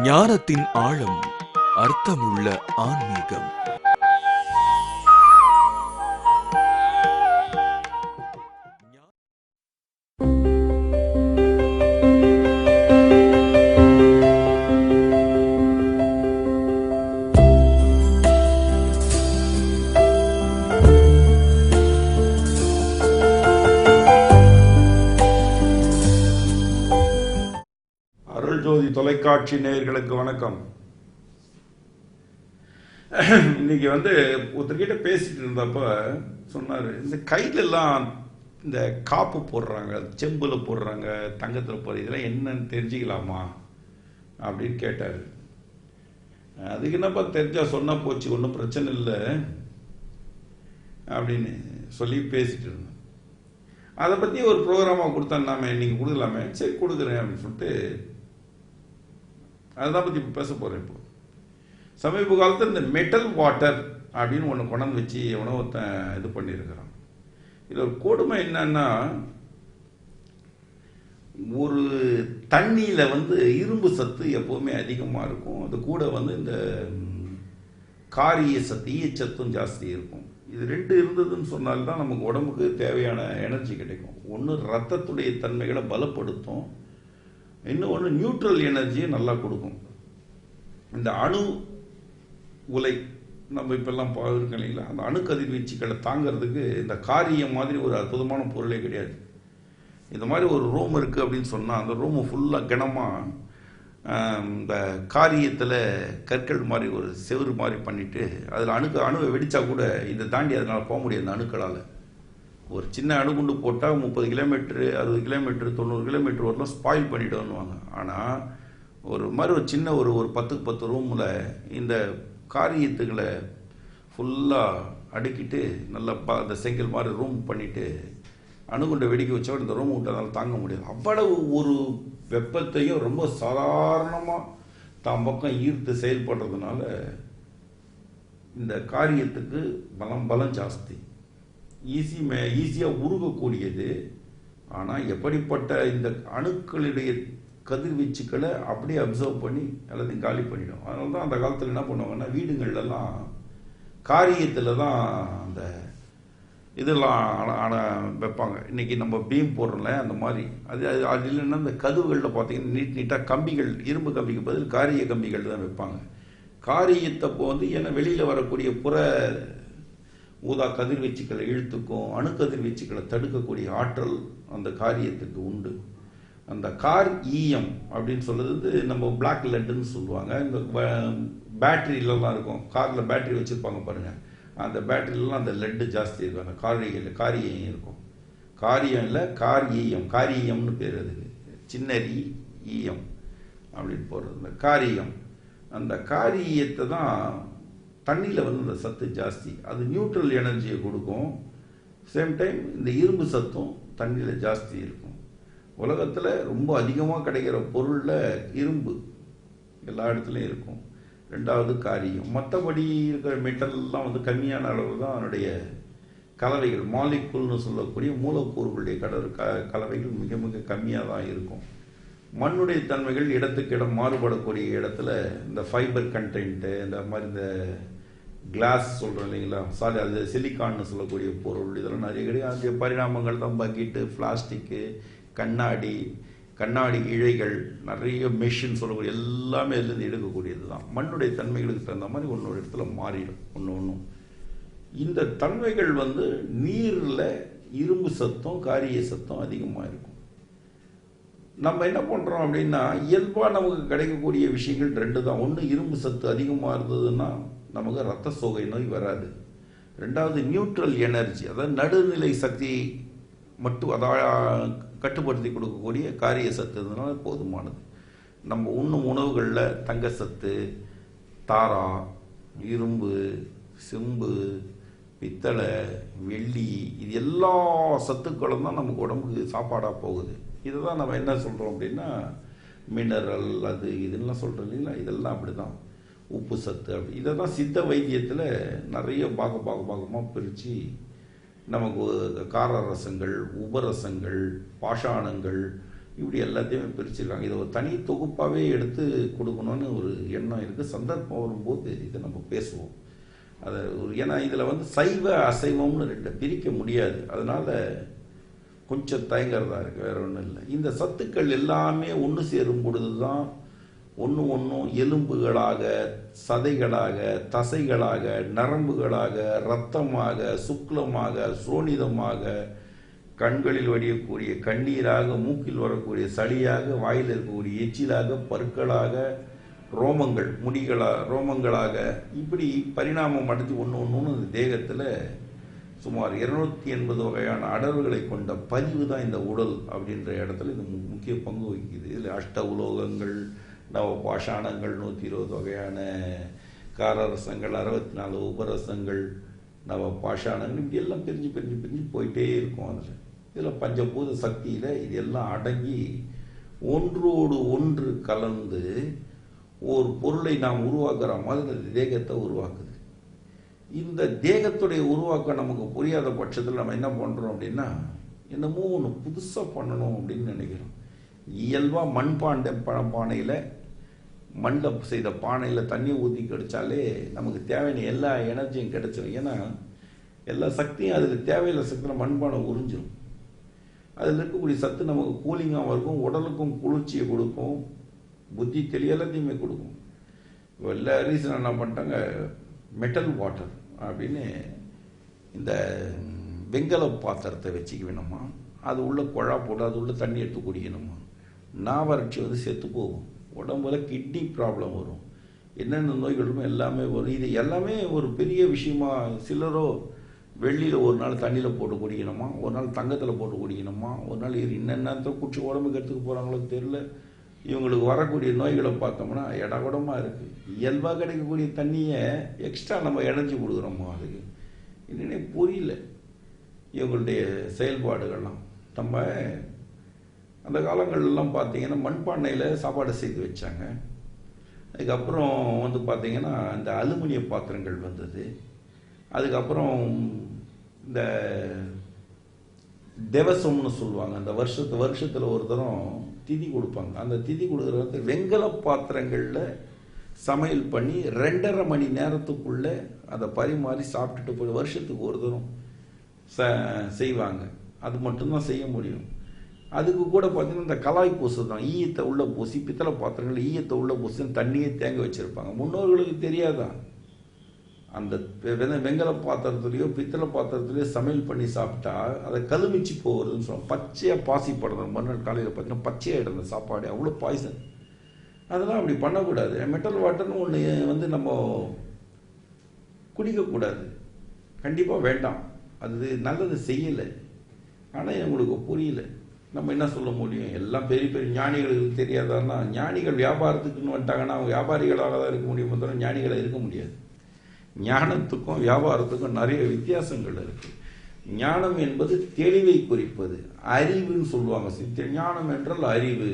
ஞானத்தின் ஆழம், அர்த்தமுள்ள ஆன்மீகம். அருள்ஜோதி தொலைக்காட்சி நேயர்களுக்கு வணக்கம். இன்னைக்கு ஒருத்தர்கிட்ட பேசிட்டு இருந்தப்ப சொன்னார், இந்த கையிலெல்லாம் இந்த காப்பு போடுறாங்க, செம்புல போடுறாங்க, தங்கத்தில் போடுற, இதெல்லாம் என்னன்னு தெரிஞ்சுக்கலாமா அப்படின்னு கேட்டார். அதுக்கு என்னப்பா தெரிஞ்சா சொன்னா போச்சு, ஒன்றும் பிரச்சனை இல்லை அப்படின்னு சொல்லி பேசிட்டு இருந்தேன். அதை பற்றி ஒரு ப்ரோக்ராமாக கொடுத்தாமே, நீங்கள் கொடுக்கலாமே, சரி கொடுக்குறேன் அப்படின்னு சொல்லிட்டு அதுதான் பற்றி பேச போகிறேன். இப்போ சமீப காலத்தில் இந்த மெட்டல் வாட்டர் அப்படின்னு ஒன்று கொண்டாந்து வச்சு உணவத்தை இது பண்ணியிருக்கிறான். இதில் ஒரு கொடுமை என்னன்னா, ஒரு தண்ணியில் இரும்பு சத்து எப்போவுமே அதிகமாக இருக்கும், அது கூட இந்த காரிய சத்து, ஈயச்சத்தும் ஜாஸ்தி இருக்கும். இது ரெண்டு இருந்ததுன்னு சொன்னால்தான் நமக்கு உடம்புக்கு தேவையான எனர்ஜி கிடைக்கும். ஒன்று ரத்தத்துடைய தன்மைகளை பலப்படுத்தும், இன்னொன்று நியூட்ரல் எனர்ஜியை நல்லா கொடுக்கும். இந்த அணு உலை நம்ம இப்பெல்லாம் இருக்கோம் இல்லைங்களா, அந்த அணு கதிர்வீச்சுக்களை தாங்கிறதுக்கு இந்த காரியம் மாதிரி ஒரு அற்புதமான பொருளே கிடையாது. இந்த மாதிரி ஒரு ரூம் இருக்குது அப்படின்னு சொன்னால் அந்த ரூமு ஃபுல்லாக கனமாக இந்த காரியத்தில் கற்கள் மாதிரி ஒரு செவுறு மாதிரி பண்ணிவிட்டு அதில் அணுவை வெடித்தா கூட இதை தாண்டி அதனால் போக முடியாது. அந்த அணுக்களால் ஒரு சின்ன அணுகுண்டு போட்டால் 30 கிலோமீட்டரு, 60 கிலோமீட்டரு, 90 கிலோமீட்டர் வரலாம் ஸ்பாயில் பண்ணிவிடுவாங்க. ஆனால் ஒரு மாதிரி ஒரு சின்ன ஒரு 10க்கு 10 ரூமில் இந்த காரியத்துக்களை ஃபுல்லாக அடுக்கிட்டு நல்லா அந்த செங்கல் மாதிரி ரூம் பண்ணிவிட்டு அணுகுண்டை வெடிக்க வச்சா இந்த ரூம் விட்டதால் தாங்க முடியாது. அவ்வளவு ஒரு வெப்பத்தையும் ரொம்ப சாதாரணமாக தான் பக்கம் ஈர்த்து செயல்படுறதுனால இந்த காரியத்துக்கு பலம் ஜாஸ்தி, ஈஸியாக உருகக்கூடியது. ஆனால் எப்படிப்பட்ட இந்த அணுக்களுடைய கதிர்வீச்சுக்களை அப்படியே அப்சர்வ் பண்ணி எல்லாத்தையும் காலி பண்ணிடும். அதனால தான் அந்த காலத்தில் என்ன பண்ணுவாங்கன்னா, வீடுகள்லாம் காரியத்தில் தான் அந்த இதெல்லாம் வைப்பாங்க. இன்றைக்கி நம்ம பீம் போடுறோம்ல, அந்த மாதிரி அது இல்லைன்னா இந்த கதவுகளில் பார்த்தீங்கன்னா நீட்டாக கம்பிகள், இரும்பு கம்பிக்கு பதில் காரிய கம்பிகள் தான் வைப்பாங்க. காரியத்தப்போ ஏன்னா வெளியில் வரக்கூடிய புற ஊதா கதிர்வீச்சுக்களை இழுத்துக்கும், அணு கதிர்வீச்சுக்களை தடுக்கக்கூடிய ஆற்றல் அந்த காரியத்துக்கு உண்டு. அந்த கார் ஈயம் அப்படின்னு சொல்கிறது நம்ம பிளாக் லெட்டுன்னு சொல்லுவாங்க. இந்த பேட்டரியிலலாம் இருக்கும், காரில் பேட்டரி வச்சுருப்பாங்க பாருங்கள், அந்த பேட்டரியிலலாம் அந்த லெட்டு ஜாஸ்தி இருக்கும். அந்த காரியம் இருக்கும், காரியம் இல்லை காரியம்னு பேர். அதுக்கு சின்னரி ஈயம் அப்படின்னு போடுறது இந்த காரியம். அந்த காரியத்தை தான் தண்ணியில் இந்த சத்து ஜாஸ்தி, அது நியூட்ரல் எனர்ஜியை கொடுக்கும். சேம் டைம் இந்த இரும்பு சத்தும் தண்ணியில் ஜாஸ்தி இருக்கும். உலகத்தில் ரொம்ப அதிகமாக கிடைக்கிற பொருளில் இரும்பு எல்லா இடத்துலையும் இருக்கும். ரெண்டாவது காரியம். மற்றபடி இருக்கிற மெட்டல்லாம் கம்மியான அளவு தான் அதனுடைய கலவைகள், மாலிகுல்னு சொல்லக்கூடிய மூலக்கூறுகளுடைய கலவைகள் மிக மிக கம்மியாக தான் இருக்கும். மண்ணுடைய தன்மைகள் இடத்துக்கு இடம் மாறுபடக்கூடிய இடத்துல இந்த ஃபைபர் கண்டென்ட்டு, இந்த மாதிரி இந்த கிளாஸ் சொல்கிறோம் இல்லைங்களா, அது சிலிக்கான்னு சொல்லக்கூடிய பொருள், இதெல்லாம் நிறைய கிடையாது. பரிணாமங்கள் தான் பக்கெட்டு, பிளாஸ்டிக்கு, கண்ணாடி இழைகள், நிறைய மெஷின் சொல்லக்கூடிய எல்லாமே இதுலேருந்து எடுக்கக்கூடியது தான். மண்ணுடைய தன்மைகளுக்கு தகுந்த மாதிரி ஒன்னொரு இடத்துல மாறிடும். ஒன்றும் இந்த தன்மைகள் நீரில் இரும்பு சத்தம், காரிய சத்தம் அதிகமாக இருக்கும். நம்ம என்ன பண்ணுறோம் அப்படின்னா, இயல்பாக நமக்கு கிடைக்கக்கூடிய விஷயங்கள் ரெண்டு தான். ஒன்று, இரும்பு சத்து அதிகமாக இருந்ததுன்னா நமக்கு ரத்த சோகை நோய் வராது. ரெண்டாவது, நியூட்ரல் எனர்ஜி, அதாவது நடுநிலை சக்தி மட்டும் கட்டுப்படுத்தி கொடுக்கக்கூடிய காரிய சத்து இருந்ததுனால போதுமானது. நம்ம உண்ணும் உணவுகளில் தங்க சத்து, தாரா, இரும்பு, செம்பு, பித்தளை, வெள்ளி, இது எல்லா சத்துக்களும் தான் நமக்கு உடம்புக்கு சாப்பாடாக போகுது. இதை தான் நம்ம என்ன சொல்கிறோம் அப்படின்னா மினரல், அது இதெல்லாம் சொல்கிறோம் இல்லைங்களா, இதெல்லாம் அப்படி தான். உப்பு சத்து அப்படி, இதை தான் சித்த வைத்தியத்தில் நிறைய பாகமாக பிரித்து நமக்கு கார ரசங்கள், உபரசங்கள், பாஷாணங்கள், இப்படி எல்லாத்தையுமே பிரிச்சிருக்காங்க. இதை ஒரு தனி தொகுப்பாகவே எடுத்து கொடுக்கணும்னு ஒரு எண்ணம் இருக்குது. சந்தர்ப்பம் வரும்போது இதை நம்ம பேசுவோம். அதை ஏன்னா இதில் வந்து சைவ அசைவம்னு ரெண்டு பிரிக்க முடியாது. அதனால் கொஞ்சம் தயங்கிறதா இருக்குது, வேறு ஒன்றும் இல்லை. இந்த சத்துக்கள் எல்லாமே ஒன்று சேரும் பொழுது தான் ஒன்றும் எலும்புகளாக, சதைகளாக, தசைகளாக, நரம்புகளாக, இரத்தமாக, சுக்லமாக, சோனிதமாக, கண்களில் வடியக்கூடிய கண்ணீராக, மூக்கில் வரக்கூடிய சளியாக, வாயில் இருக்கக்கூடிய எச்சிலாக, பற்களாக, ரோமங்கள், ரோமங்களாக, இப்படி பரிணாமம் அடைஞ்சு ஒன்று இந்த தேகத்தில் சுமார் 280 வகையான அடர்வுகளை கொண்ட பதிவு தான் இந்த உடல் அப்படின்ற இடத்துல இது முக்கிய பங்கு வகிக்குது. இதில் அஷ்ட உலோகங்கள், நவ பாஷாணங்கள், 120 வகையான காரரசங்கள், 64 உபரசங்கள், நவ பாஷாணங்கள், இப்படி எல்லாம் பிரிஞ்சு போயிட்டே இருக்கும். இதில் பஞ்சபூத சக்தியில் இது எல்லாம் அடங்கி ஒன்றோடு ஒன்று கலந்து ஒரு பொருளை நாம் உருவாக்குற மாதிரி இந்த தேகத்தை உருவாக்குது. இந்த தேகத்துடைய உருவாக்கம் நமக்கு புரியாத பட்சத்தில் நம்ம என்ன பண்ணுறோம் அப்படின்னா, என்னமோ ஒன்று புதுசாக பண்ணணும் அப்படின்னு நினைக்கிறோம். இயல்பாக பானையில் மண்ணில் செய்த பானையில் தண்ணி ஊற்றி கிடைச்சாலே நமக்கு தேவையான எல்லா எனர்ஜியும் கிடைச்சிடும். ஏன்னா எல்லா சக்தியும் அதில் தேவையில்லை சக்தியில் மண்பானை உறிஞ்சிடும். அதில் இருக்கக்கூடிய சத்து நமக்கு கூலிங்காகவும் இருக்கும், உடலுக்கும் குளிர்ச்சியை கொடுக்கும், புத்தி தெளிவு எல்லாத்தையுமே கொடுக்கும். எல்லா ரீசன் என்ன பண்ணிட்டாங்க, மெட்டல் வாட்டர் அப்படின்னு இந்த வெங்கல பாத்திரத்தை வச்சுக்க வேணுமா, அது உள்ள குழா போட்டு அது உள்ள தண்ணி எடுத்து குடிக்கணுமா, நாவறட்சி வந்து செத்து போகும், உடம்புல கிட்னி ப்ராப்ளம் வரும், என்னென்ன நோய்களும் எல்லாமே வரும். இது எல்லாமே ஒரு பெரிய விஷயமா. சிலரோ வெள்ளியில் ஒரு நாள் தண்ணியில் போட்டு குடிக்கணுமா, ஒரு நாள் தங்கத்தில் போட்டு குடிக்கணுமா, ஒரு நாள் என்னென்னத்தை குடிச்சு உடம்புக்கு எடுத்துக்க போகிறாங்களோ தெரியல. இவங்களுக்கு வரக்கூடிய நோய்களை பார்த்தோம்னா இடகுடமாக இருக்குது. இயல்பாக கிடைக்கக்கூடிய தண்ணியை எக்ஸ்ட்ரா நம்ம இணைஞ்சி கொடுக்குறோமோ, அதுக்கு என்னன்னே புரியல இவங்களுடைய செயல்பாடுகள்லாம். நம்ம அந்த காலங்கள்லாம் பார்த்தீங்கன்னா மண்பானையில் சாப்பாடு செய்து வச்சாங்க. அதுக்கப்புறம் வந்து பார்த்திங்கன்னா இந்த அலுமினிய பாத்திரங்கள் வந்தது. அதுக்கப்புறம் இந்த தேவசம்னு சொல்லுவாங்க, அந்த வருஷத்தில் ஒரு தரம் திதி கொடுப்பாங்க. அந்த திதி கொடுக்குறது வெங்கல பாத்திரங்களில் சமையல் பண்ணி 2.5 மணி நேரத்துக்குள்ளே அதை பரிமாறி சாப்பிட்டுட்டு போய் வருஷத்துக்கு ஒரு தரம் செய்வாங்க. அது மட்டும்தான் செய்ய முடியும். அதுக்கு கூட பார்த்தீங்கன்னா இந்த கலாய் பூசு தான், ஈயத்தை உள்ள பூசி, பித்தளை பாத்திரங்கள் ஈயத்தை உள்ள பூசி தண்ணியே தேங்க வச்சுருப்பாங்க. முன்னோர்களுக்கு தெரியாதான் அந்த வெங்கல பாத்திரத்துலேயோ பித்தளை பாத்திரத்துலேயோ சமையல் பண்ணி சாப்பிட்டா அதை கழுமிச்சு போகிறதுன்னு சொல்லுவாங்க. பச்சையாக பாசிப்படுறது மறுநாள் காலையில் பார்த்தீங்கன்னா பச்சையாகிடும் அந்த சாப்பாடு, அவ்வளோ பாய்சன். அதெல்லாம் அப்படி பண்ணக்கூடாது. மெட்டல் வாட்டர்னு ஒன்று வந்து நம்ம குடிக்கக்கூடாது, கண்டிப்பாக வேண்டாம். அது நல்லது செய்யலை. ஆனால் எங்களுக்கு புரியல. நம்ம என்ன சொல்ல முடியும்? எல்லாம் பெரிய பெரிய ஞானிகளுக்கு தெரியாதான்னா, ஞானிகள் வியாபாரத்துக்குன்னு வந்துட்டாங்கன்னா அவங்க வியாபாரிகளாக தான் இருக்க முடியும், தவிர ஞானிகளாக இருக்க முடியாது. ஞானத்துக்கும் வியாபாரத்துக்கும் நிறைய வித்தியாசங்கள் இருக்கு. ஞானம் என்பது தெளிவை குறிப்பது, அறிவுன்னு சொல்லுவாங்க. ஞானம் என்றால் அறிவு.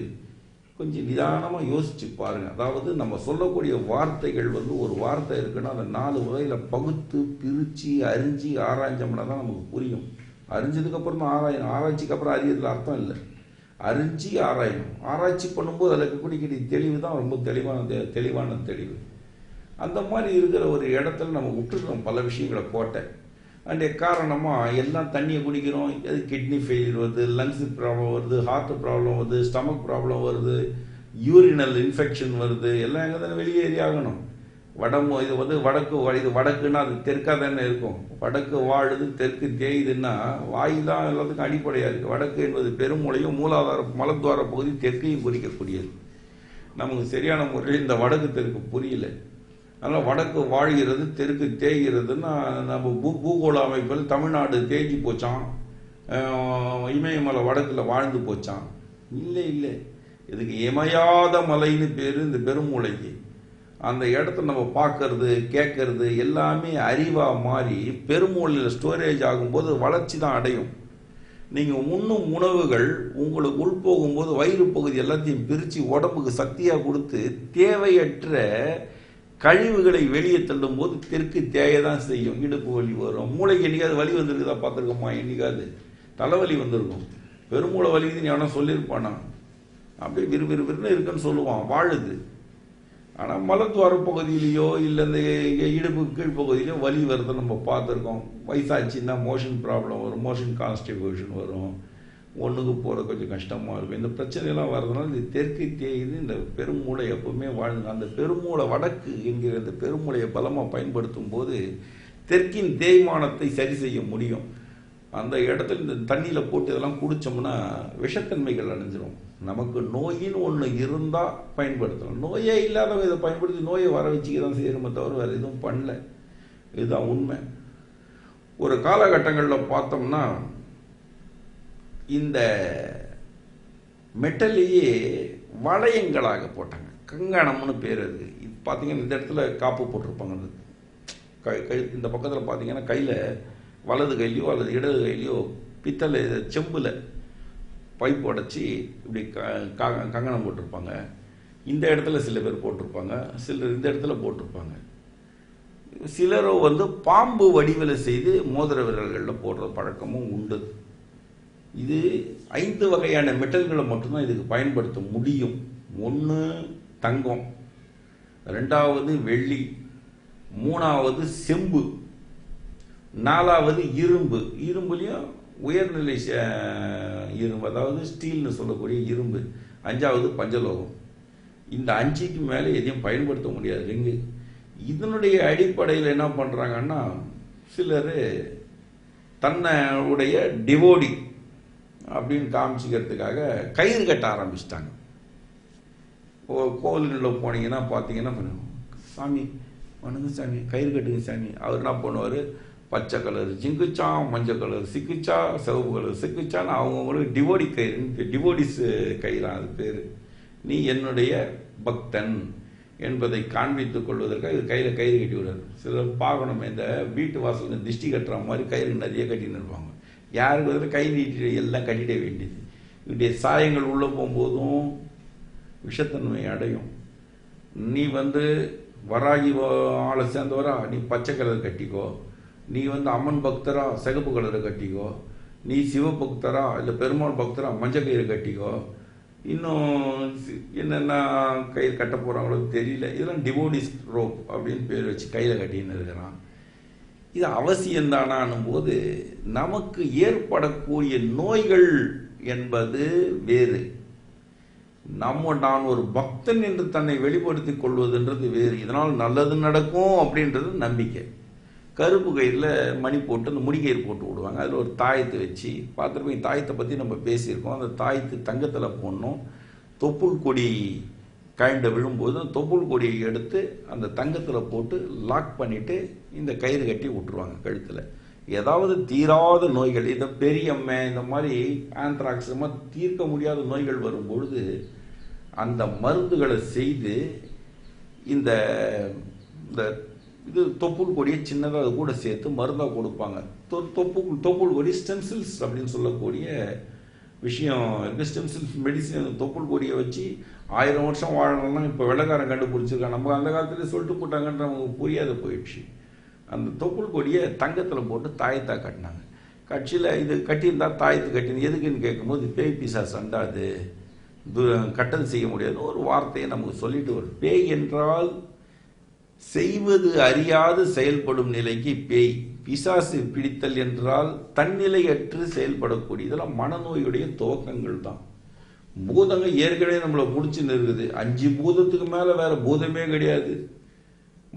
கொஞ்சம் நிதானமாக யோசிச்சு பாருங்க. அதாவது நம்ம சொல்லக்கூடிய வார்த்தைகள் வந்து ஒரு வார்த்தை இருக்குன்னா அதை 4 வகையில் பகுத்து பிரித்து அறிஞ்சு ஆராய்ஞ்சோம்னா தான் நமக்கு புரியும். அறிஞ்சதுக்கப்புறம் தான் ஆராயணும். ஆராய்ச்சிக்கு அப்புறம் அறியறதுல அர்த்தம் இல்லை. அறிஞ்சு ஆராயணும். ஆராய்ச்சி பண்ணும்போது அதில் இருக்கக்கூடிய தெளிவு தான் ரொம்ப தெளிவான தெளிவு. அந்த மாதிரி இருக்கிற ஒரு இடத்துல நம்ம விட்டுருக்கோம் பல விஷயங்களை போட்ட. அந்த காரணமாக எல்லாம் தண்ணியை குடிக்கிறோம். அது கிட்னி ஃபெயிலியர் வருது, லங்ஸ் ப்ராப்ளம் வருது, ஹார்ட் ப்ராப்ளம் வருது, ஸ்டமக் ப்ராப்ளம் வருது, யூரினல் இன்ஃபெக்ஷன் வருது. எல்லாம் எங்கே தானே வெளியேறி ஆகணும். இது வந்து இது வடக்குன்னா அது தெற்காக தானே இருக்கும். வடக்கு வாழுது, தெற்கு தேயுதுன்னா வாய் தான் எல்லாத்துக்கும் அடிப்படையாக இருக்குது. வடக்கு என்பது பெருமூளையும் மூலாதார மலத்வார பகுதி தெற்கையும் குறிக்கக்கூடியது. நமக்கு சரியான முறையில் இந்த வடக்கு தெற்கு புரியல. அதனால் வடக்கு வாழ்கிறது, தெற்கு தேய்கிறதுன்னா நம்ம பூகோள அமைப்பில் தமிழ்நாடு தேய்ச்சி போச்சான், இமயமலை வடக்கில் வாழ்ந்து போச்சான். இல்லை, இதுக்கு இமையாத மலைன்னு பேர் இந்த பெருமூளைக்கு. அந்த இடத்த நம்ம பார்க்கறது கேட்கறது எல்லாமே அறிவாக மாறி பெருமூளையில் ஸ்டோரேஜ் ஆகும்போது வளர்ச்சி தான் அடையும். நீங்கள் உண்ணும் உணவுகள் உங்களுக்கு உள்போகும்போது வயிறு பகுதி எல்லாத்தையும் பிரித்து உடம்புக்கு சக்தியாக கொடுத்து தேவையற்ற கழிவுகளை வெளியே தள்ளும் போது தெற்கு தேய தான் செய்யும். இடுப்பு வலி வரும். மூளைக்கு என்னைக்காவது வலி வந்திருக்குதா பார்த்துருக்கோமா? என்னைக்காவது தலைவலி வந்திருக்கும். பெருமூளை வலிக்குதுன்னு எவனா சொல்லியிருப்பானா? அப்படியே விறுவிறுவிறுன்னு இருக்குன்னு சொல்லுவான், வாழுது. ஆனால் மலத்துவார பகுதியிலையோ இல்லை இந்த இடுப்பு கீழ்ப்பகுதியிலையோ வலி வருதை நம்ம பார்த்துருக்கோம். வயசாச்சுன்னா மோஷன் ப்ராப்ளம் வரும், மோஷன் கான்ஸ்டிபேஷன் வரும், ஒன்றுக்கு போகிற கொஞ்சம் கஷ்டமாக இருக்கும். இந்த பிரச்சனையெல்லாம் வர்றதுனால இது தெற்கு தேயுது. இந்த பெருமூளை எப்பவுமே வாழ்ந்து அந்த பெருமூளை வடக்கு என்கிற இந்த பெருமூளையை பலமாக பயன்படுத்தும் போது தெற்கின் தேய்மானத்தை சரி செய்ய முடியும். அந்த இடத்துல இந்த தண்ணியில் போட்டு இதெல்லாம் குடித்தோம்னா விஷத்தன்மைகள் அடைஞ்சிரும். நமக்கு நோயின்னு ஒன்று இருந்தால் பயன்படுத்தணும். நோயே இல்லாதவங்க இதை பயன்படுத்தி நோயை வர வச்சுக்க தான் செய்யணுமே தவிர வேறு எதுவும் பண்ணல. இதுதான் உண்மை. ஒரு காலகட்டங்களில் பார்த்தோம்னா இந்த மெட்டலையே வளையங்களாக போட்டாங்க. கங்கணம்னு பேர். அது பார்த்தீங்கன்னா இந்த இடத்துல காப்பு போட்டிருப்பாங்க. இந்த பக்கத்தில் பார்த்தீங்கன்னா கையில் வலது கையிலையோ அல்லது இடது கையிலையோ பித்தளை செம்பில் பைப் உடச்சி இப்படி கங்கணம் போட்டிருப்பாங்க. இந்த இடத்துல சில பேர் போட்டிருப்பாங்க, சிலர் இந்த இடத்துல போட்டிருப்பாங்க. சிலரோ பாம்பு வடிவில் செய்து மோதிர விரல்களில் போடுற பழக்கமும் உண்டு. இது 5 வகையான மெட்டல்களை மட்டும்தான் இதுக்கு பயன்படுத்த முடியும். 1 தங்கம், 2வது வெள்ளி, 3வது செம்பு, 4வது இரும்பு. இரும்புலையும் உயர்நிலை இரும்பு, அதாவது ஸ்டீல்னு சொல்லக்கூடிய இரும்பு. 5வது பஞ்சலோகம். இந்த 5க்கு மேலே எதையும் பயன்படுத்த முடியாது ரிங்கு. இதனுடைய அடிப்படையில் என்ன பண்ணுறாங்கன்னா சிலர் தன்னுடைய டிவோடி அப்படின்னு காமிச்சிக்கிறதுக்காக கயிறு கட்ட ஆரம்பிச்சிட்டாங்க. கோவில்களில் போனீங்கன்னா பார்த்தீங்கன்னா சாமி வணங்க சாமி, கயிறு கட்டுங்க சாமி. அவர் என்ன பண்ணுவார், பச்சை கலர் ஜிங்குச்சான், மஞ்சள் கலர் சிக்குச்சா, சிவப்பு கலர் சிக்குச்சான்னு அவங்கவுங்களுக்கு டிவோடி கயிறு, டிவோடிஸ் கயிறான் அது பேர். நீ என்னுடைய பக்தன் என்பதை காண்பித்துக் கொள்வதற்காக இது கையில் கயிறு கட்டி விடுறாரு. சிலர் பார்க்கணுமே, இந்த வீட்டு வாசலுக்கு திஷ்டி கட்டுற மாதிரி கயிறு நிறைய கட்டின்னு இருப்பாங்க. யாருக்கு வந்து கை நீட்டி எல்லாம் கட்டிட வேண்டியது. இப்படிய சாயங்கள் உள்ளே போகும்போதும் விஷத்தன்மை அடையும். நீ வராகி ஆளை சேர்ந்தவரா, நீ பச்சை கலர் கட்டிக்கோ. நீ அம்மன் பக்தரா, சிகப்பு கலரை கட்டிக்கோ. நீ சிவபக்தரா இல்லை பெருமாள் பக்தரா, மஞ்சள் கயிறு கட்டிக்கோ. இன்னும் என்னென்ன கயிறு கட்ட போகிறாங்களோ தெரியல. இதெல்லாம் டிவோடிஸ் ரோப் அப்படின்னு பேர் வச்சு கையில் கட்டின்னு இருக்கிறான். இது அவசியம்தானான்னும் போது நமக்கு ஏற்படக்கூடிய நோய்கள் என்பது வேறு. நான் ஒரு பக்தன் என்று தன்னை வெளிப்படுத்திக் கொள்வதுன்றது வேறு. இதனால் நல்லது நடக்கும் அப்படின்றது நம்பிக்கை. கருப்பு கயிறில் மணி போட்டு அந்த முடிக்கயிறு போட்டு விடுவாங்க. அதில் ஒரு தாயத்தை வச்சு பார்த்துருப்பீங்க. தாயத்தை பற்றி நம்ம பேசியிருக்கோம். அந்த தாயத்து தங்கத்தில் போடணும். தொப்புள் கொடி கழண்ட விழும்போது தொப்புள் கொடியை எடுத்து அந்த தங்கத்தில் போட்டு லாக் பண்ணிவிட்டு இந்த கயிறு கட்டி விட்டுருவாங்க கழுத்தில். ஏதாவது தீராத நோய்கள், இதை பெரியம்மை இந்த மாதிரி ஆந்த்ராக்ஸ் மாதிரி தீர்க்க முடியாத நோய்கள் வரும்பொழுது அந்த மருந்துகளை செய்து இந்த இது தொப்புள் கொடியை சின்னதாக அது கூட சேர்த்து மருந்தாக கொடுப்பாங்க. தொப்புள் கொடி ஸ்டெம்செல்ஸ் அப்படின்னு சொல்லக்கூடிய விஷயம் இருக்குது. ஸ்டெம்செல்ஸ் மெடிசின். தொப்புள் கொடியை வச்சு 1000 வருஷம் வாழணும்னா இப்போ வெள்ளைக்காரன் கண்டுபிடிச்சிருக்காங்க. நம்ம அந்த காலத்தில் சொல்லிட்டு போட்டாங்கன்ற நமக்கு புரியாத போயிடுச்சு. அந்த தொப்புள் கொடியை தங்கத்தில் போட்டு தாயத்தாக கட்டினாங்க. கட்சியில் இது கட்டியிருந்தா தாயத்து கட்டினது எதுக்குன்னு கேட்கும்போது பேய் பிசா சண்டாது, கட்டல் செய்ய முடியாது ஒரு வார்த்தையை நமக்கு சொல்லிட்டு வரும். பேய் என்றால் செய்வது அறியாது செயல்படும் நிலைக்கு பேய். பிசாசு பிடித்தல் என்றால் தன்னிலையற்று செயல்படக்கூடிய. இதெல்லாம் மனநோயுடைய துவக்கங்கள் தான். பூதங்கள் ஏற்கனவே நம்மளை முடிச்சுன்னு இருக்குது. 5 பூதத்துக்கு மேலே வேற பூதமே கிடையாது.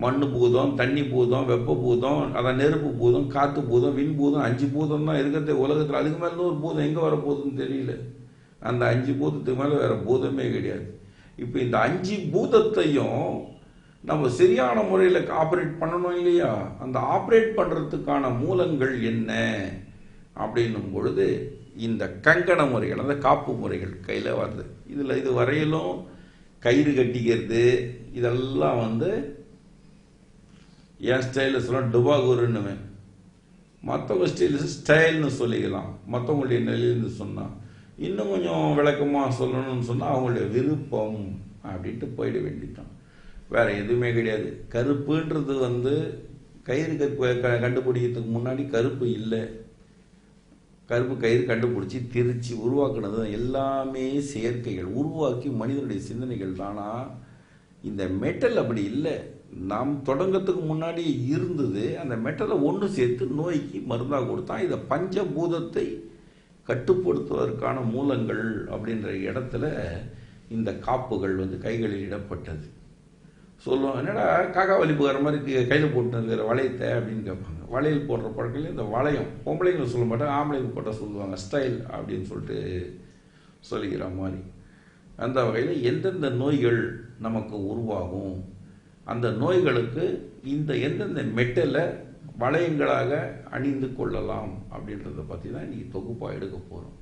மண்ணு பூதம், தண்ணி பூதம், வெப்ப பூதம், அதான் நெருப்பு பூதம், காற்று பூதம், விண் பூதம், 5 பூதம் தான் இருக்கிறது உலகத்தில். அதுக்கு மேலே ஒரு பூதம் எங்கே வர போகுதுன்னு தெரியல. அந்த 5 பூதத்துக்கு மேலே வேற பூதமே கிடையாது. இப்போ இந்த 5 பூதத்தையும் நம்ம சரியான முறையில் ஆப்ரேட் பண்ணணும் இல்லையா? அந்த ஆப்ரேட் பண்ணுறதுக்கான மூலங்கள் என்ன அப்படின்னும் பொழுது இந்த கங்கண முறைகள், அந்த காப்பு முறைகள் கையில் வருது. இதில் இது வரையிலும் கயிறு கட்டிக்கிறது இதெல்லாம் என் ஸ்டைலில் சொல்ல டுபாகூருன்னு, மற்றவங்க ஸ்டைல்னு சொல்லிக்கலாம். மற்றவங்களுடைய நிலையிலிருந்து சொன்னால் இன்னும் கொஞ்சம் விளக்கமாக சொல்லணும்னு சொன்னால் அவங்களுடைய விருப்பம் அப்படின்ட்டு போயிட வேண்டியதான். வேறு எதுவுமே கிடையாது. கருப்புன்றது கயிறு கண்டுபிடிக்கிறதுக்கு முன்னாடி கருப்பு இல்லை. கருப்பு கயிறு கண்டுபிடிச்சி திரிச்சு உருவாக்குனது எல்லாமே செயற்கைகள், உருவாக்கி மனிதனுடைய சிந்தனைகள் தானா. இந்த மெட்டல் அப்படி இல்லை. நாம் தொடங்கத்துக்கு முன்னாடி இருந்தது. அந்த மெட்டலை ஒன்று சேர்த்து நோய்க்கு மருந்தாக கொடுத்தான். இதை பஞ்சபூதத்தை கட்டுப்படுத்துவதற்கான மூலங்கள் அப்படின்ற இடத்துல இந்த காப்புகள் கைகளில் இடப்பட்டது. சொல்லுவோம், என்னடா காக்கா வலிப்பு வர மாதிரி கையில் போட்டு இருக்கிற வளையத்தை அப்படின்னு கேட்பாங்க. வளையல் போடுற பழக்கையில் இந்த வளையம் பொம்பளைங்களை சொல்ல மாட்டாங்க, ஆம்பளைங்க போட்டால் சொல்லுவாங்க ஸ்டைல் அப்படின்னு சொல்லிட்டு சொல்லிக்கிற மாதிரி. அந்த வகையில் எந்தெந்த நோய்கள் நமக்கு உருவாகும், அந்த நோய்களுக்கு இந்த எந்தெந்த மெட்டலை வளையங்களாக அணிந்து கொள்ளலாம் அப்படின்றத பற்றி தான் இன்றைக்கி தொகுப்பாக எடுக்க போகிறோம்.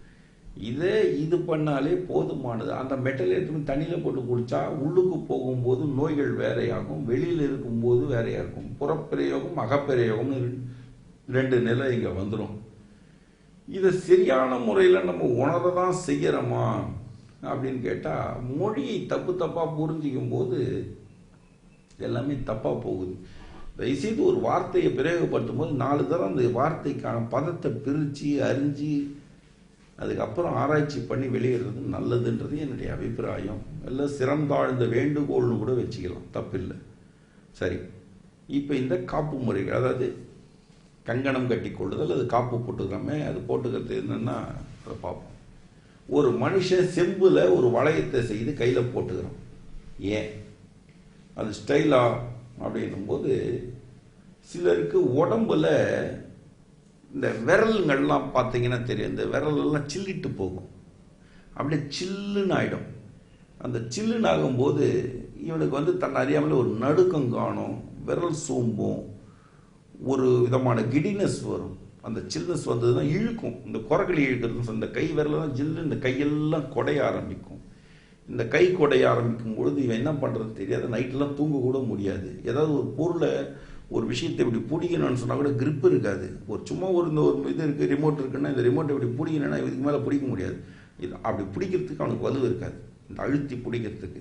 இது பண்ணாலே போதுமானது. அந்த மெட்டல் எடுத்து தண்ணியில் போட்டு குடித்தா உள்ளுக்கு போகும்போது நோய்கள் வேறையாகும், வெளியில் இருக்கும்போது வேறையாக இருக்கும். புறப்பிரயோகம் அகப்பிரயோகம்னு 2 நிலை இங்கே வந்துடும். இதை சரியான முறையில் நம்ம உணர தான் செய்கிறோமா அப்படின்னு கேட்டால், மொழியை தப்பாக புரிஞ்சிக்கும் போது எல்லாமே தப்பாக போகுது. தயவுசெய்து ஒரு வார்த்தையை பிரயோகப்படுத்தும் போது 4 தரம் அந்த வார்த்தைக்கான பதத்தை பிரித்து அறிஞ்சு அதுக்கப்புறம் ஆராய்ச்சி பண்ணி வெளியிடுறது நல்லதுன்றது என்னுடைய அபிப்பிராயம். எல்லாம் சிறந்தாழ்ந்த வேண்டுகோள்னு கூட வச்சுக்கலாம், தப்பில்லை. சரி, இப்போ இந்த காப்பு முறைகள், அதாவது கங்கணம் கட்டி கொள்ளுதல், அது காப்பு போட்டுக்காம அது போட்டுக்கிறது என்னன்னா அதை பார்ப்போம். ஒரு மனுஷன் செம்பில் ஒரு வளையத்தை செய்து கையில் போட்டுக்கிறோம். ஏன் அது ஸ்டைலா அப்படின்னும்போது, சிலருக்கு உடம்புல இந்த விரல்கள்லாம் பார்த்தீங்கன்னா தெரியும், இந்த விரலெல்லாம் சில்லிட்டு போகும், அப்படியே சில்லுன்னு ஆகிடும். அந்த சில்லுன்னு ஆகும்போது இவனுக்கு தன்னை அறியாமல் ஒரு நடுக்கம் காணும், விரல் சோம்பும், ஒரு விதமான கிடினஸ் வரும். அந்த சில்னஸ் வந்ததுன்னா இழுக்கும், இந்த குரக்கடி இழுக்கிறதுன்னு இந்த கை விரலாம் ஜில்லு, இந்த கையெல்லாம் குடைய ஆரம்பிக்கும். இந்த கை குடைய ஆரம்பிக்கும் பொழுது இவன் என்ன பண்ணுறது தெரியாது, நைட்டெல்லாம் தூங்க கூட முடியாது. ஏதாவது ஒரு பொருளை ஒரு விஷயத்தை இப்படி பிடிக்கணும்னு சொன்னால் கூட grip இருக்காது. சும்மா இந்த ஒரு இது இருக்குது, ரிமோட் இருக்குன்னா இந்த ரிமோட்டை இப்படி பிடிக்கணும்னா இதுக்கு மேலே பிடிக்க முடியாது. இது அப்படி பிடிக்கிறதுக்கு அவனுக்கு வலு இருக்காது, இந்த அழுத்தி பிடிக்கிறதுக்கு.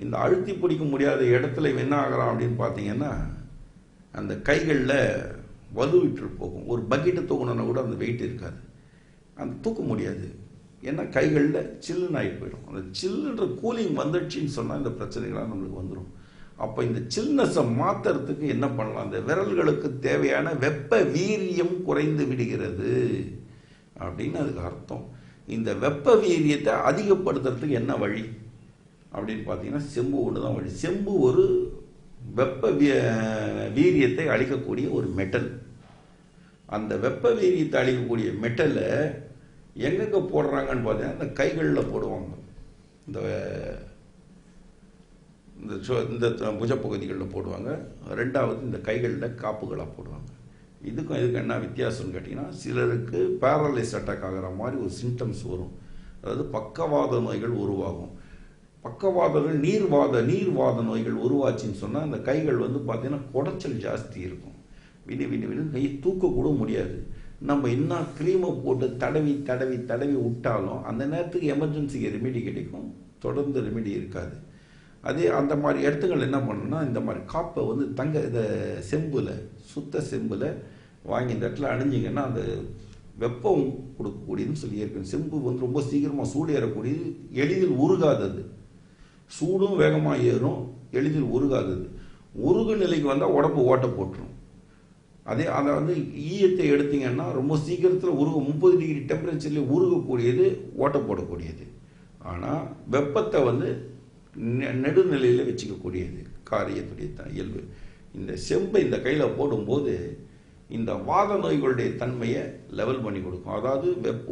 இந்த அழுத்தி பிடிக்க முடியாத இடத்துல இவன் என்ன ஆகிறான் அப்படின்னு பார்த்தீங்கன்னா, அந்த கைகளில் வலு விட்டு போகும். ஒரு பக்கெட்டை தூக்கணுன்னா கூட அந்த வெயிட் இருக்காது, அந்த தூக்க முடியாது. ஏன்னா கைகளில் சில்லுன்னு ஆகிட்டு போயிடும். அந்த சில்லுன்ற கூலிங் வந்துடுச்சின்னு சொன்னால் இந்த பிரச்சனைகள்லாம் நம்மளுக்கு வந்துடும். அப்போ இந்த சில்னஸை மாற்றுறதுக்கு என்ன பண்ணலாம், அந்த விரல்களுக்கு தேவையான வெப்ப வீரியம் குறைந்து விடுகிறது அப்படின்னு அதுக்கு அர்த்தம். இந்த வெப்ப வீரியத்தை அதிகப்படுத்துறதுக்கு என்ன வழி அப்படின்னு பார்த்தீங்கன்னா, செம்பு ஒன்று தான் வழி. செம்பு ஒரு வெப்ப வீரியத்தை அளிக்கக்கூடிய ஒரு மெட்டல். அந்த வெப்ப வீரியத்தை அளிக்கக்கூடிய மெட்டலை எங்கெங்கே போடுறாங்கன்னு பார்த்தீங்கன்னா, இந்த கைகளில் போடுவாங்க, இந்த புஜப்பகுதிகளில் போடுவாங்க. 2வது இந்த கைகளில் காப்புகளாக போடுவாங்க. இதுக்கும் என்ன வித்தியாசம்னு கேட்டிங்கன்னா, சிலருக்கு பேரலைஸ் அட்டாக் ஆகிற மாதிரி ஒரு சிம்டம்ஸ் வரும். அதாவது பக்கவாத நோய்கள் உருவாகும். பக்கவாதங்கள் நீர்வாத நோய்கள் உருவாச்சின்னு சொன்னால் அந்த கைகள் பார்த்தீங்கன்னா குடைச்சல் ஜாஸ்தி இருக்கும். விடு கையை தூக்கக்கூட முடியாது. நம்ம என்ன க்ரீமை போட்டு தடவி விட்டாலும் அந்த நேரத்துக்கு எமர்ஜென்சிக்கு ரெமிடி கிடைக்கும், தொடர்ந்து ரெமிடி இருக்காது. அதே அந்த மாதிரி இடத்துங்கள் என்ன பண்ணணும்னா, இந்த மாதிரி காப்பை இதை செம்பில், சுத்த செம்பில் வாங்கி இந்த இடத்துல அணிஞ்சிங்கன்னா அந்த வெப்பம் கொடுக்கக்கூடியதுன்னு சொல்லி இருக்கு. செம்பு ரொம்ப சீக்கிரமாக சூடு ஏறக்கூடியது, எளிதில் உருகாதது. சூடும் வேகமாக ஏறும், எளிதில் உருகாதது. உருகு நிலைக்கு வந்தால் உடம்பு ஓட்ட போட்டுரும். அதை ஈயத்தை எடுத்தீங்கன்னா ரொம்ப சீக்கிரத்தில் 30 டிகிரி டெம்பரேச்சர்லேயே உருகக்கூடியது, ஓட்ட போடக்கூடியது. ஆனால் வெப்பத்தை நெடுநிலையில் வச்சுக்கக்கூடியது காரியத்துடைய இயல்பு. இந்த செம்பை இந்த கையில் போடும்போது இந்த வாத நோய்களுடைய தன்மையை லெவல் பண்ணி கொடுக்கும். அதாவது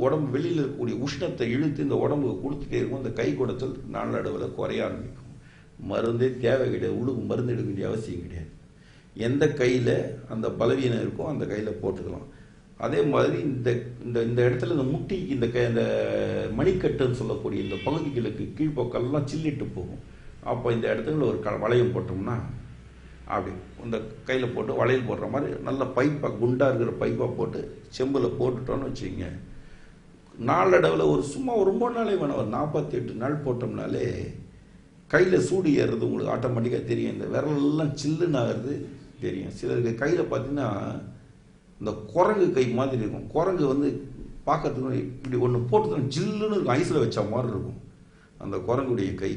உடம்பு வெளியில் இருக்கக்கூடிய உஷ்ணத்தை இழுத்து இந்த உடம்புக்கு கொடுத்துட்டே இருக்கும். இந்த கை குடைச்சல் நாளடைவில் குறைய ஆரம்பிக்கும். மருந்தே தேவை கிடையாது, உள்ளுக்கு மருந்து எடுக்க வேண்டிய அவசியம் கிடையாது. எந்த கையில் அந்த பலவீனம் இருக்கோ அந்த கையில் போட்டுக்கலாம். அதே மாதிரி இந்த இடத்துல இந்த முட்டி, இந்த மணிக்கட்டுன்னு சொல்லக்கூடிய இந்த பகுதிகளுக்கு கீழ்ப்பக்கெல்லாம் சில்லிட்டு போகும். அப்போ இந்த இடத்துல ஒரு வளையம் போட்டோம்னா அப்படி இந்த கையில் போட்டு வளையல் போடுற மாதிரி நல்ல பைப்பாக, குண்டாக இருக்கிற பைப்பாக போட்டு செம்பில் போட்டுட்டோன்னு வச்சுக்கிங்க, நாளடைவில் சும்மா ரொம்ப நாளே வேணும், ஒரு 48 நாள் போட்டோம்னாலே கையில் சூடு ஏறுறது உங்களுக்கு ஆட்டோமேட்டிக்காக தெரியும். இந்த விரலெல்லாம் சில்லுன்னு ஆகிறது தெரியும். சிலருக்கு கையில் பார்த்தீங்கன்னா இந்த குரங்கு கை மாதிரி இருக்கும். குரங்கு பார்க்கறதுக்கு இப்படி ஒன்று போட்டு ஜில்லுன்னு இருக்கும், ஐஸில் வச்ச மாதிரி இருக்கும் அந்த குரங்குடைய கை.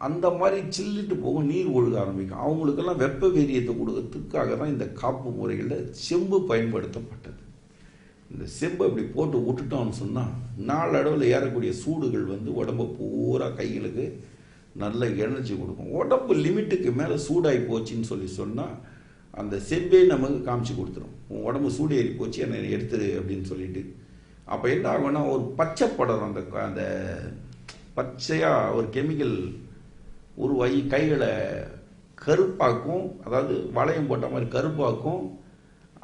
அந்த மாதிரி சில்லிட்டு போகும், நீர் ஒழுக ஆரம்பிக்கும். அவங்களுக்கெல்லாம் வெப்ப வீரியத்தை கொடுக்கறதுக்காக தான் இந்த காப்பு முறைகளில் செம்பு பயன்படுத்தப்பட்டது. இந்த செம்பை இப்படி போட்டு விட்டுட்டோம்னு சொன்னால் நாளடைவில் ஏறக்கூடிய சூடுகள் வந்து உடம்பு பூரா கைகளுக்கு நல்ல எனர்ஜி கொடுக்கும். உடம்பு லிமிட்டுக்கு மேலே சூடாகி போச்சுன்னு சொன்னால் அந்த செம்பே நமக்கு காமிச்சு கொடுத்துரும். உன் உடம்பு சூடு ஏறி போச்சு, என்னை எடுத்துரு அப்படின்னு சொல்லிட்டு. அப்போ என்ன ஆகும்னா ஒரு பச்சை படரும், அந்த பச்சையாக ஒரு கெமிக்கல் உருவாகி கைகளை கருப்பாக்கும், அதாவது வளையம் போட்ட மாதிரி கருப்பாக்கும்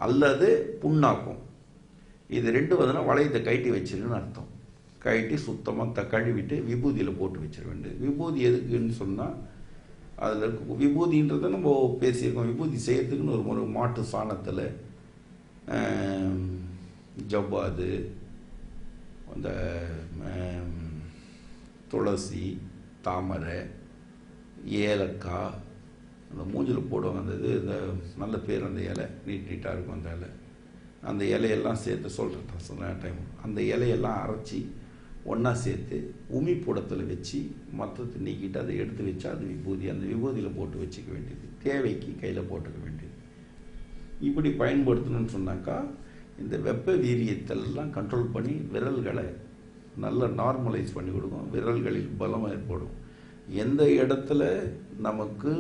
அல்லது புண்ணாக்கும். இது ரெண்டு வந்துன்னா வளையத்தை கழட்டி வச்சிருக்குன்னு அர்த்தம். கழட்டி சுத்தமாக கழுவிட்டு விபூதியில் போட்டு வச்சிட வேண்டியது. விபூதி எதுக்குன்னு சொன்னால் அதில் இருக்க விபூதின்றதை நம்ம பேசியிருக்கோம். விபூதி செய்யறதுக்குன்னு ஒரு மாட்டு சாணத்தில் ஜவ்வாது, அந்த துளசி, தாமரை, ஏலக்காய், அந்த மூஞ்சில் போடுவாங்க. அந்த இது இந்த நல்ல பேர், அந்த இலை நீட்டாக இருக்கும். அந்த இலை, அந்த இலையெல்லாம் சேர்த்து சொல்கிறேன் சொன்ன டைம், அந்த இலையெல்லாம் அரைச்சி ஒன்றா சேர்த்து உமி புடத்தில் வச்சு மொத்தத்தை நீக்கிட்டு அதை எடுத்து வச்சா அது விபூதி. அந்த விபூதியில் போட்டு வச்சுக்க வேண்டியது, தேவைக்கு கையில் போட்டுக்க வேண்டியது. இப்படி பயன்படுத்தணும்னு சொன்னாக்கா இந்த வெப்ப வீரியத்தெல்லாம் கண்ட்ரோல் பண்ணி விரல்களை நல்லா நார்மலைஸ் பண்ணி கொடுக்கும். விரல்களில் பலம் ஏற்படும். எந்த இடத்துல நமக்கு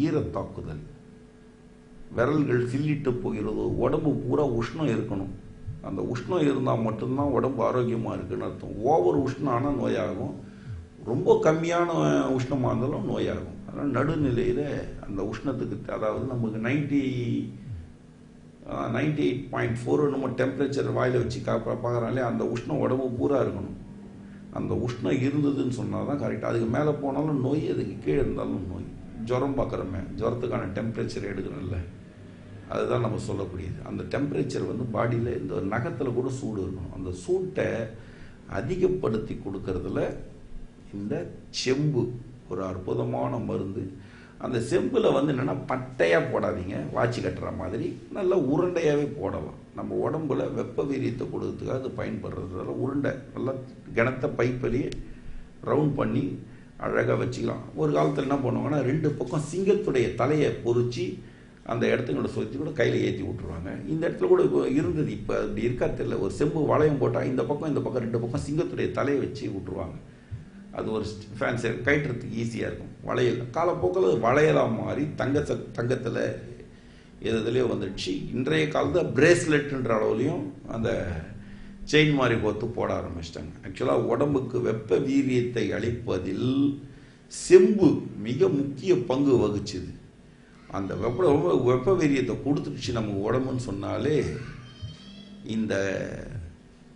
ஈரத்தாக்குதல், விரல்கள் சில்லிட்டு போகிறதோ, உடம்பு பூரா உஷ்ணம் இருக்கணும். அந்த உஷ்ணம் இருந்தால் மட்டும்தான் உடம்பு ஆரோக்கியமாக இருக்குன்னு அர்த்தம். ஓவர் உஷ்ணம் ஆனால் நோயாகும், ரொம்ப கம்மியான உஷ்ணமாக இருந்தாலும் நோயாகும். அதனால் நடுநிலையில் அந்த உஷ்ணத்துக்கு, அதாவது நமக்கு 98.4 நம்ம டெம்பரேச்சர் வாயில் வச்சு பார்க்குறாங்களே, அந்த உஷ்ணம் உடம்பு பூரா இருக்கணும். அந்த உஷ்ணம் இருந்ததுன்னு சொன்னால் தான் கரெக்டாக. அதுக்கு மேலே போனாலும் நோய், அதுக்கு கீழே இருந்தாலும் நோய். ஜுரம் பார்க்குறோமே, ஜுரத்துக்கான டெம்பரேச்சர் எடுக்கணும்ல, அதுதான் நம்ம சொல்லக்கூடியது. அந்த டெம்பரேச்சர் வந்து பாடியில் இந்த நகத்தில் கூட சூடு இருக்கணும். அந்த சூட்டை அதிகப்படுத்தி கொடுக்கறதுல இந்த செம்பு ஒரு அற்புதமான மருந்து. அந்த செம்பில் வந்து என்னென்னா பட்டையாக போடாதீங்க, வாட்சி கட்டுற மாதிரி நல்லா உருண்டையாகவே போடலாம். நம்ம உடம்புல வெப்ப வீரியத்தை கொடுக்கறதுக்காக அது பயன்படுறதுனால உருண்டை நல்லா கிணத்த பைப்பலியே ரவுண்ட் பண்ணி அழகாக வச்சுக்கலாம். ஒரு காலத்தில் என்ன பண்ணுவாங்கன்னா 2 பக்கம் சிங்கத்துடைய தலையை பொறிச்சு அந்த இடத்துங்கள சுற்றி கூட கையில் ஏற்றி விட்ருவாங்க. இந்த இடத்துல கூட இருந்தது, இப்போ அப்படி இருக்கா தெரியல. ஒரு செம்பு வளையம் போட்டால் இந்த பக்கம் 2 பக்கம் சிங்கத்துடைய தலையை வச்சு விட்ருவாங்க. அது ஒரு ஃபேன்சி, கட்டுறதுக்கு ஈஸியாக இருக்கும். வளையல் காலப்போக்கில் வளையலாக மாறி தங்கத்தில் எதுலேயோ வந்துடுச்சு. இன்றைய காலத்தில் பிரேஸ்லெட்டுன்ற அளவுலையும் அந்த செயின் மாதிரி கோத்து போட ஆரம்பிச்சிட்டாங்க. ஆக்சுவலாக உடம்புக்கு வெப்ப வீரியத்தை அளிப்பதில் செம்பு மிக முக்கிய பங்கு வகிச்சுது. அந்த வெப்ப வீரியத்தை கொடுத்துடுச்சு நமக்கு உடம்புன்னு சொன்னாலே இந்த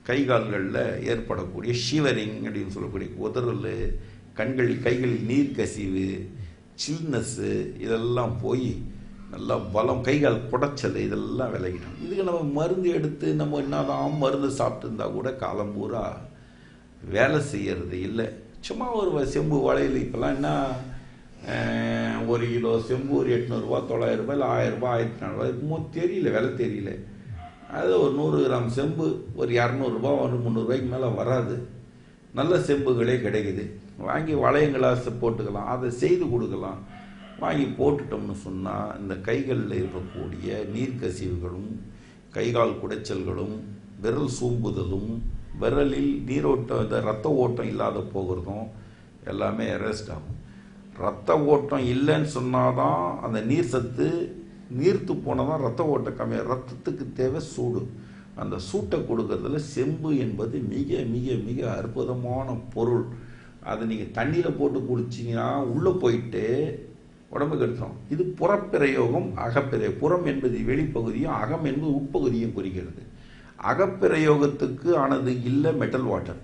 கை கால்களில் ஏற்படக்கூடிய ஷிவரிங் அப்படின்னு சொல்லக்கூடிய உதறல், கைகளில் நீர் கசிவு, சில்னஸ்ஸு, இதெல்லாம் போய் நல்லா பலம், கைகால் குடைச்சல், இதெல்லாம் விலகிடும். இதுக்கு நம்ம மருந்து எடுத்து நம்ம என்னதான் மருந்து சாப்பிட்டு இருந்தால் கூட காலம் பூரா வேலை செய்யறது இல்லை. சும்மா ஒரு செம்பு வளையல் இப்போல்லாம் என்ன 1 கிலோ செம்பு ஒரு 800 ரூபா, 900 ரூபாய், இல்லை 1000 ரூபாய், 1400 ரூபாய், தெரியல, விலை தெரியல. அது ஒரு 100 கிராம் செம்பு ஒரு 200 ரூபா, ஒரு 300 ரூபாய்க்கு மேலே வராது. நல்ல செம்புகளே கிடைக்குது. வாங்கி வளையங்களாக போட்டுக்கலாம், அதை செய்து கொடுக்கலாம். வாங்கி போட்டுட்டோம்னு சொன்னால் இந்த கைகளில் இருக்கக்கூடிய நீர்க்கசிவுகளும், கைகால் குடைச்சல்களும், விரல் சூம்புதலும், விரலில் நீரோட்டம், இந்த ரத்த ஓட்டம் இல்லாத போகிறதும் எல்லாமே அரெஸ்ட் ஆகும். ரத்த ஓட்டம் இல்லைன்னு சொன்னாதான் அந்த நீர் சத்து நீர்த்து போனால் தான் ரத்த ஓட்டம் கம்மியாக. ரத்தத்துக்கு தேவை சூடு. அந்த சூட்டை கொடுக்கறதுல செம்பு என்பது மிக மிக மிக அற்புதமான பொருள். அதை நீங்கள் தண்ணியில் போட்டு குடிச்சிங்கன்னா உள்ளே போயிட்டு உடம்புக்கு எடுத்துரும். இது புறப்பிரயோகம், அகப்பிரயோகம். புறம் என்பது வெளிப்பகுதியும், அகம் என்பது உட்பகுதியும் குறிக்கிறது. அகப்பிரயோகத்துக்கு ஆனது இல்லை மெட்டல் வாட்டர்.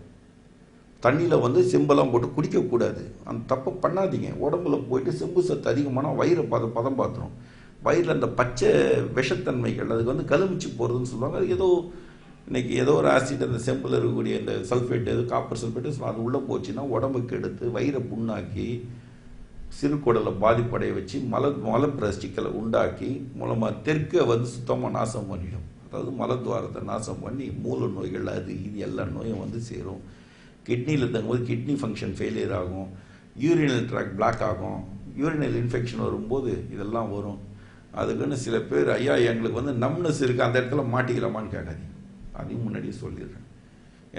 தண்ணியில் வந்து செம்பெல்லாம் போட்டு குடிக்கக்கூடாது. அந்த தப்பை பண்ணாதீங்க. உடம்புல போயிட்டு செம்பு சத்து அதிகமான வயிறை பதம் பார்த்துரும். வயிறில் அந்த பச்சை விஷத்தன்மைகள் அதுக்கு வந்து கலுமிச்சு போகிறதுன்னு சொல்லுவாங்க. அது ஏதோ இன்றைக்கி ஏதோ ஒரு ஆசிட் அந்த செம்பில் இருக்கக்கூடிய இந்த சல்ஃபேட், காப்பர் சல்ஃபேட்டு, அது உள்ளே போச்சுன்னா உடம்புக்கு எடுத்து வயிறை புண்ணாக்கி சிறுகுடலை பாதிப்படைய வச்சு மலப்பிரஸ்டிக்களை உண்டாக்கி மூலமாக தெற்கை வந்து சுத்தமாக நாசம் பண்ணிடும். அதாவது மலத்வாரத்தை நாசம் பண்ணி மூல நோய்கள் அது இது எல்லா நோயும் வந்து சேரும். கிட்னியில் தங்கும்போது கிட்னி ஃபங்க்ஷன் ஃபெயிலியர் ஆகும், யூரினல் ட்ராக் பிளாக் ஆகும், யூரினல் இன்ஃபெக்ஷன் வரும்போது இதெல்லாம் வரும். அதுக்குன்னு சில பேர் ஐயா எங்களுக்கு வந்து நம்னஸ் இருக்குது அந்த இடத்துல மாட்டிக்கலாமான்னு கேட்காதீங்க, அதையும் முன்னாடியே சொல்லிடுறேன்.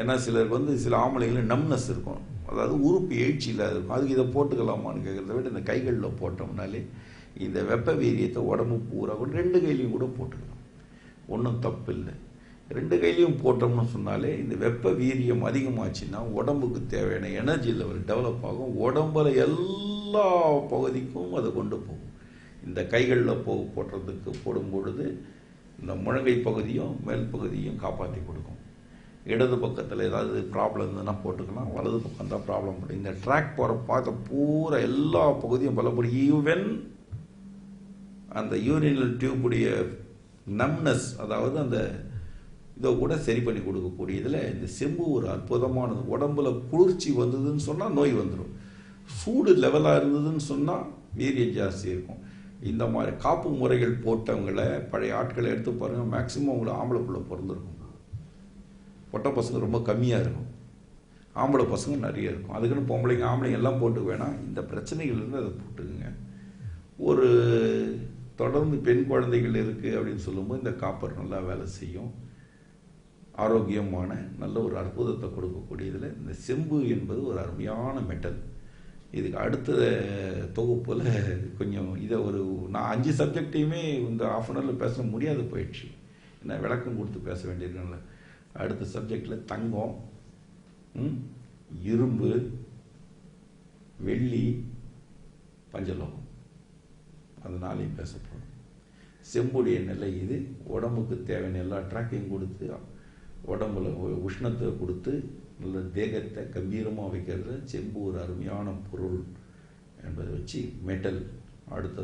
ஏன்னா சிலருக்கு வந்து சில ஆம்பளைங்களும் நம்னஸ் இருக்கும், அதாவது உறுப்பு எழுச்சி இல்லாத இருக்கும். அதுக்கு இதை போட்டுக்கலாமான்னு கேட்குறத விட இந்த கைகளில் போட்டோம்னாலே இந்த வெப்ப வீரியத்தை உடம்பு பூரா கூட 2 கையிலையும் கூட போட்டுக்கலாம், ஒன்றும் தப்பு இல்லை. 2 கையிலையும் போட்டோம்னு சொன்னாலே இந்த வெப்ப வீரியம் அதிகமாச்சுன்னா உடம்புக்கு தேவையான எனர்ஜி லெவல் டெவலப் ஆகும், உடம்புல எல்லா பகுதிக்கும் அதை கொண்டு போகும். இந்த கைகளில் போடுறதுக்கு போடும் பொழுது இந்த முழங்கை பகுதியும் மேல் பகுதியும் காப்பாற்றி கொடுக்கும். இடது பக்கத்தில் ஏதாவது ப்ராப்ளம் இருந்ததுன்னா போட்டுக்கலாம், வலது பக்கம் தான் ப்ராப்ளம் போடும். இந்த ட்ராக் போகிற பார்த்த பூரா எல்லா பகுதியும் பலப்படும். ஈவன் அந்த யூரினல் டியூபுடைய நம்னஸ், அதாவது அந்த இதை கூட சரி பண்ணி கொடுக்கக்கூடியதில் இந்த செம்பு ஒரு அற்புதமானது. உடம்புல குளிர்ச்சி வந்ததுன்னு சொன்னால் நோய் வந்துடும், சூடு லெவலாக இருந்ததுன்னு சொன்னால் வீரியம் ஜாஸ்தி இருக்கும். இந்த மாதிரி காப்பு முறைகள் போட்டவங்களை பழைய ஆட்களை எடுத்து பாருங்கள், மேக்சிமம் அவங்கள ஆம்பளை பிள்ளை பிறந்திருக்கும், பொட்டை பசங்க ரொம்ப கம்மியாக இருக்கும், ஆம்பளை பசங்க நிறைய இருக்கும். அதுக்குன்னு பொம்பளைங்க ஆம்பளைங்க எல்லாம் போட்டு வேணாம், இந்த பிரச்சனைகள்லேருந்து அதை போட்டுக்குங்க. ஒரு தொடர்ந்து பெண் குழந்தைகள் இருக்குது அப்படின்னு சொல்லும்போது இந்த காப்பர் நல்லா வேலை செய்யும், ஆரோக்கியமான நல்ல ஒரு அற்புதத்தை கொடுக்கக்கூடியதில் இந்த செம்பு என்பது ஒரு அருமையான மெட்டல். இதுக்கு அடுத்த தொகுப்பில் கொஞ்சம் இதை நான் 5 சப்ஜெக்டையுமே இந்த ½ அன் ஹவரில் பேச முடியாது போயிடுச்சு, ஏன்னா விளக்கம் கொடுத்து பேச வேண்டியிருக்கல. அடுத்த சப்ஜெக்டில் தங்கம், இரும்பு, வெள்ளி, பஞ்சலோகம், அதனாலையும் பேச போகிறோம். செம்புடைய நிலை இது, உடம்புக்கு தேவையான எல்லா ட்ராக்கையும் கொடுத்து உடம்புல உஷ்ணத்தை கொடுத்து நல்ல தேகத்தை கம்பீரமாக வைக்கிறது செம்பு ஒரு அருமையான பொருள் என்பதை வச்சு மெட்டல் அடுத்தது